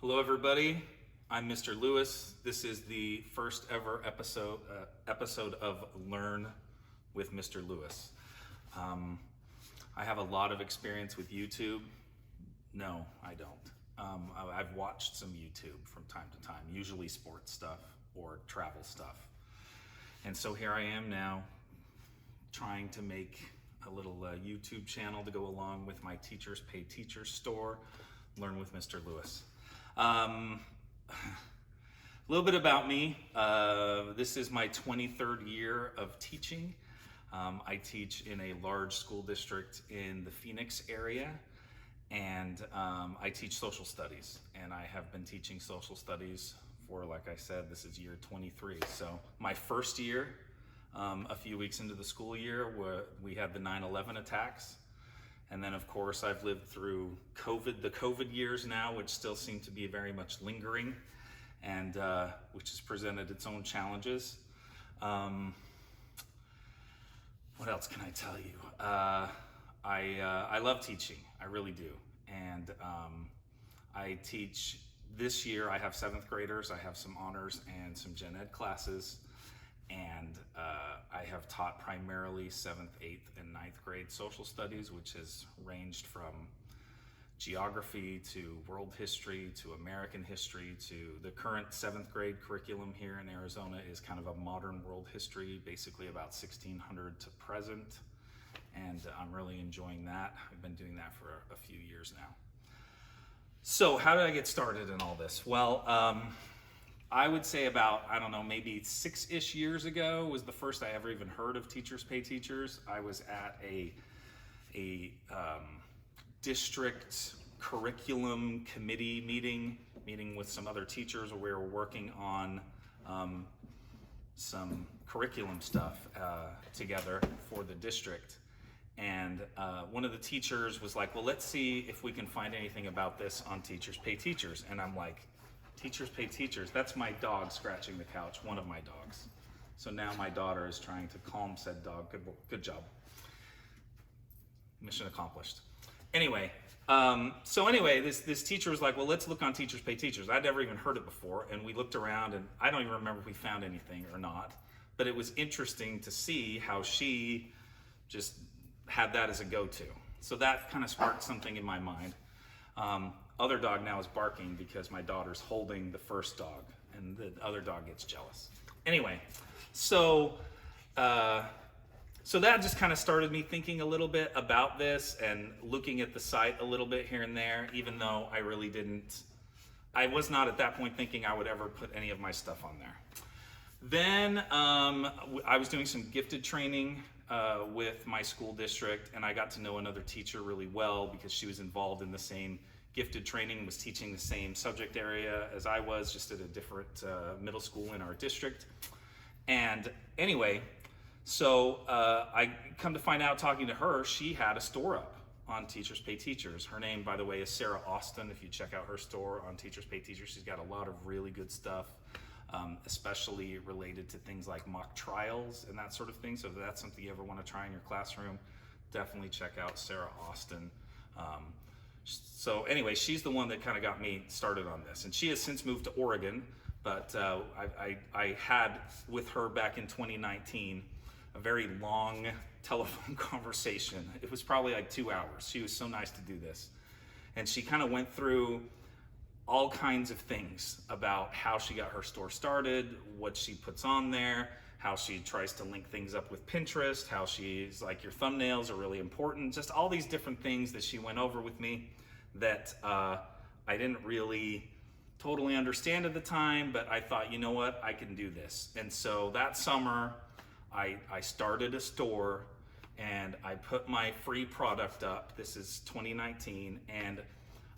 Hello everybody, I'm Mr. Lewis. This is the first ever episode of Learn with Mr. Lewis. I have a lot of experience with YouTube. No, I don't. I've watched some YouTube from time to time, usually sports stuff or travel stuff. And so here I am now trying to make a little YouTube channel to go along with my Teachers Pay Teachers store, Learn with Mr. Lewis. A little bit about me. This is my 23rd year of teaching. I teach in a large school district in the Phoenix area, and I teach social studies. And I have been teaching social studies for, like I said, this is year 23. So my first year, a few weeks into the school year, we had the 9/11 attacks. And then, of course, I've lived through the COVID years now, which still seem to be very much lingering, and which has presented its own challenges. What else can I tell you? I love teaching, I really do. And I teach this year. I have 7th graders, I have some honors and some gen ed classes. And I have taught primarily 7th, 8th, and 9th grade social studies, which has ranged from geography to world history to American history to the current 7th grade curriculum here in Arizona is kind of a modern world history, basically about 1600 to present. And I'm really enjoying that. I've been doing that for a few years now. So how did I get started in all this? Well, I would say about, I don't know, maybe 6-ish years ago was the first I ever even heard of Teachers Pay Teachers. I was at a district curriculum committee meeting with some other teachers where we were working on some curriculum stuff together for the district. And one of the teachers was like, well, let's see if we can find anything about this on Teachers Pay Teachers. And I'm like, Teachers Pay Teachers? That's my dog scratching the couch, one of my dogs. So now my daughter is trying to calm said dog. Good job. Mission accomplished. Anyway, this teacher was like, well, let's look on Teachers Pay Teachers. I'd never even heard it before, and we looked around, and I don't even remember if we found anything or not, but it was interesting to see how she just had that as a go-to. So that kind of sparked something in my mind. Other dog now is barking because my daughter's holding the first dog, and the other dog gets jealous. Anyway, so that just kind of started me thinking a little bit about this and looking at the site a little bit here and there, even though I was not at that point thinking I would ever put any of my stuff on there. Then I was doing some gifted training with my school district, and I got to know another teacher really well because she was involved in the same gifted training, was teaching the same subject area as I was, just at a different middle school in our district. And anyway, so I come to find out, talking to her, she had a store up on Teachers Pay Teachers. Her name, by the way, is Sarah Austin. If you check out her store on Teachers Pay Teachers, she's got a lot of really good stuff, especially related to things like mock trials and that sort of thing. So if that's something you ever want to try in your classroom, definitely check out Sarah Austin. So anyway, she's the one that kind of got me started on this, and she has since moved to Oregon, but I had with her back in 2019 a very long telephone conversation. It was probably like 2 hours. She was so nice to do this, and she kind of went through all kinds of things about how she got her store started, what she puts on there, how she tries to link things up with Pinterest, how she's like, your thumbnails are really important, just all these different things that she went over with me that I didn't really totally understand at the time, but I thought, you know what, I can do this. And so that summer, I started a store, and I put my free product up. This is 2019, and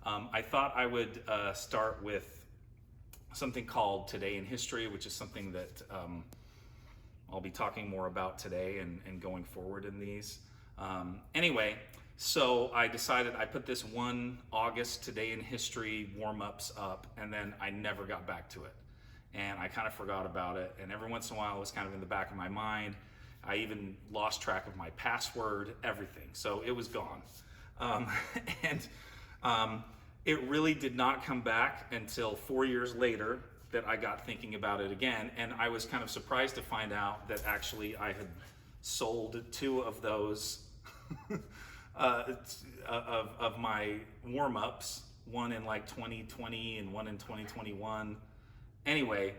I thought I would start with something called Today in History, which is something that I'll be talking more about today and going forward in these. Anyway, so I decided I put this one August Today in History warm-ups up, and then I never got back to it. And I kind of forgot about it, and every once in a while it was kind of in the back of my mind. I even lost track of my password, everything. So it was gone. it really did not come back until 4 years later that I got thinking about it again. And I was kind of surprised to find out that actually I had sold 2 of those of my warm-ups, one in like 2020 and one in 2021. Anyway,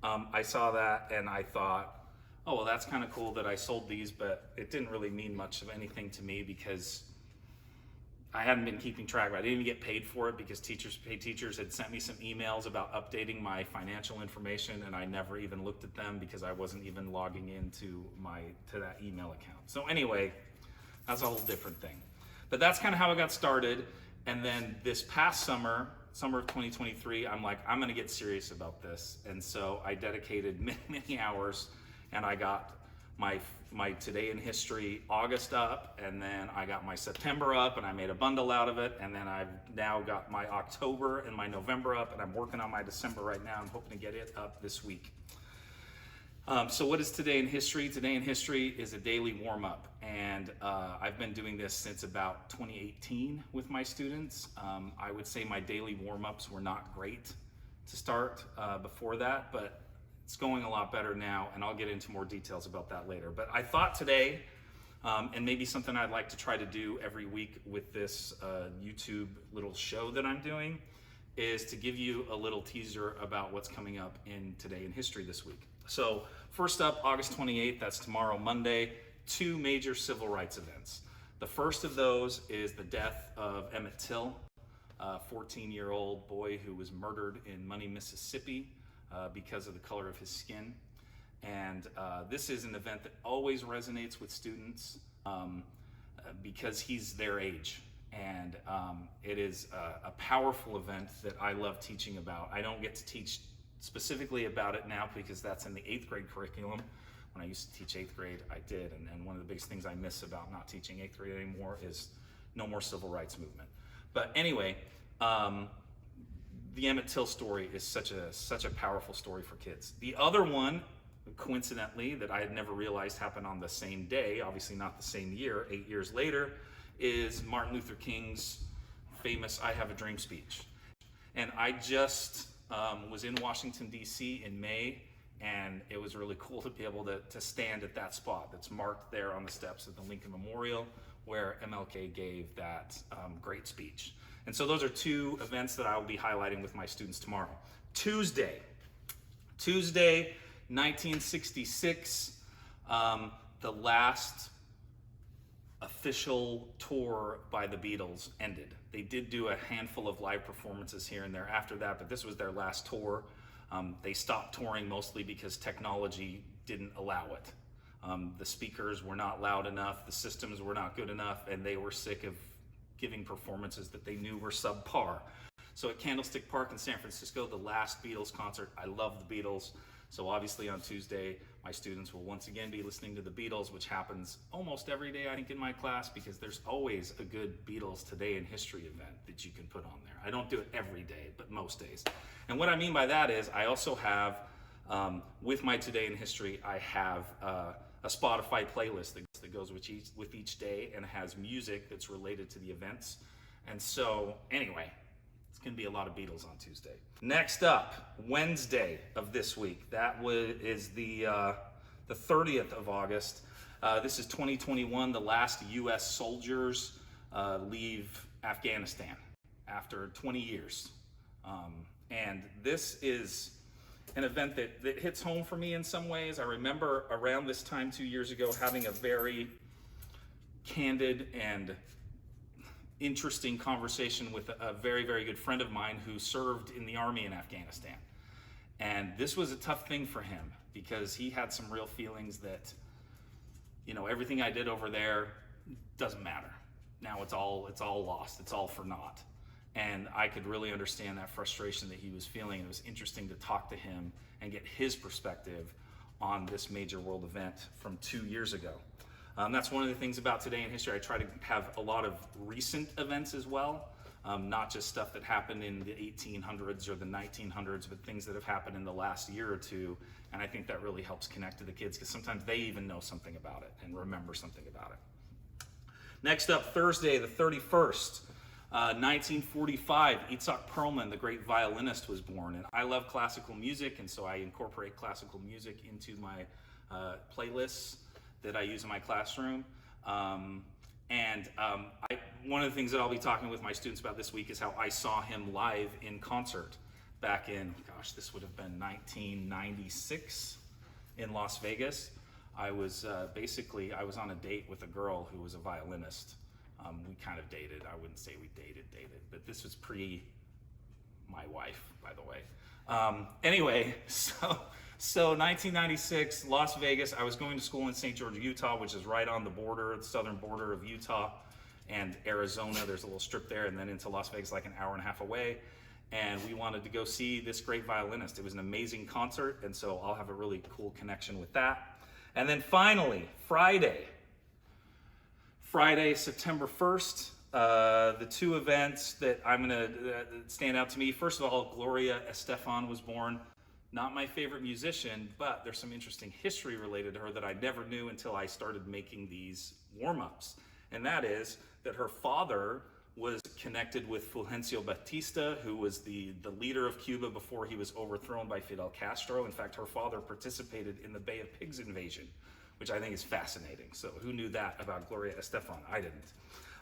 I saw that and I thought, oh, well, that's kind of cool that I sold these, but it didn't really mean much of anything to me because I hadn't been keeping track of it. I didn't even get paid for it because Teachers Pay Teachers had sent me some emails about updating my financial information, and I never even looked at them because I wasn't even logging into that email account. So anyway, that's a whole different thing. But that's kind of how it got started. And then this past summer of 2023, I'm like, I'm gonna get serious about this. And so I dedicated many, many hours, and I got my Today in History August up, and then I got my September up, and I made a bundle out of it, and then I've now got my October and my November up, and I'm working on my December right now. I'm hoping to get it up this week. So what is Today in History? Today in History is a daily warm-up, and I've been doing this since about 2018 with my students. I would say my daily warm-ups were not great to start before that, but it's going a lot better now, and I'll get into more details about that later. But I thought today, and maybe something I'd like to try to do every week with this YouTube little show that I'm doing, is to give you a little teaser about what's coming up in Today in History this week. So first up, August 28th, that's tomorrow, Monday, 2 major civil rights events. The first of those is the death of Emmett Till, a 14-year-old boy who was murdered in Money, Mississippi, because of the color of his skin. And this is an event that always resonates with students because he's their age. And it is a powerful event that I love teaching about. I don't get to teach specifically about it now because that's in the 8th grade curriculum. When I used to teach 8th grade, I did. And one of the biggest things I miss about not teaching 8th grade anymore is no more civil rights movement. But anyway, the Emmett Till story is such a powerful story for kids. The other one, coincidentally, that I had never realized happened on the same day, obviously not the same year, 8 years later, is Martin Luther King's famous I Have a Dream speech. And I just was in Washington, D.C. in May, and it was really cool to be able to stand at that spot that's marked there on the steps of the Lincoln Memorial where MLK gave that great speech. And so those are 2 events that I will be highlighting with my students tomorrow. Tuesday, 1966, the last official tour by the Beatles ended. They did do a handful of live performances here and there after that, but this was their last tour. They stopped touring mostly because technology didn't allow it. The speakers were not loud enough, the systems were not good enough, and they were sick of giving performances that they knew were subpar. So at Candlestick Park in San Francisco, the last Beatles concert, I love the Beatles. So obviously on Tuesday, my students will once again be listening to the Beatles, which happens almost every day, I think, in my class, because there's always a good Beatles Today in History event that you can put on there. I don't do it every day, but most days. And what I mean by that is I also have, with my Today in History, I have a Spotify playlist that goes with each day and has music that's related to the events. And so anyway, it's gonna be a lot of Beatles on Tuesday. Next up, Wednesday of this week. That is the 30th of August. This is 2021, the last US soldiers leave Afghanistan after 20 years. And this is an event that hits home for me in some ways. I remember around this time 2 years ago having a very candid and interesting conversation with a very, very good friend of mine who served in the army in Afghanistan. And this was a tough thing for him because he had some real feelings that, everything I did over there doesn't matter. Now it's all lost, it's all for naught. And I could really understand that frustration that he was feeling. It was interesting to talk to him and get his perspective on this major world event from 2 years ago. That's one of the things about Today in History. I try to have a lot of recent events as well, not just stuff that happened in the 1800s or the 1900s, but things that have happened in the last year or two. And I think that really helps connect to the kids because sometimes they even know something about it and remember something about it. Next up, Thursday, the 31st. 1945, Itzhak Perlman, the great violinist, was born. And I love classical music, and so I incorporate classical music into my playlists that I use in my classroom. One of the things that I'll be talking with my students about this week is how I saw him live in concert back in, gosh, this would have been 1996 in Las Vegas. I was I was on a date with a girl who was a violinist. We kind of dated. I wouldn't say we dated, but this was pre my wife, by the way. Anyway, so 1996, Las Vegas. I was going to school in St. George, Utah, which is right on the border, the southern border of Utah and Arizona. There's a little strip there, and then into Las Vegas, like an hour and a half away. And we wanted to go see this great violinist. It was an amazing concert, and so I'll have a really cool connection with that. And then finally, Friday, September 1st, the two events that I'm going to stand out to me. First of all, Gloria Estefan was born. Not my favorite musician, but there's some interesting history related to her that I never knew until I started making these warm-ups. And that is that her father was connected with Fulgencio Batista, who was the leader of Cuba before he was overthrown by Fidel Castro. In fact, her father participated in the Bay of Pigs invasion, which I think is fascinating. So who knew that about Gloria Estefan? I didn't.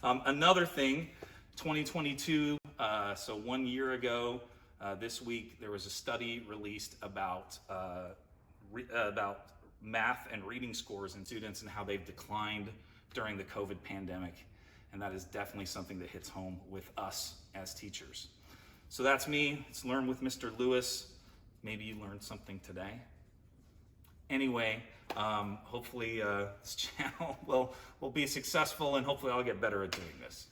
Another thing, 2022, so 1 year ago, this week, there was a study released about math and reading scores in students and how they've declined during the COVID pandemic. And that is definitely something that hits home with us as teachers. So that's me. It's Learn with Mr. Lewis. Maybe you learned something today. Anyway, hopefully this channel will be successful, and hopefully I'll get better at doing this.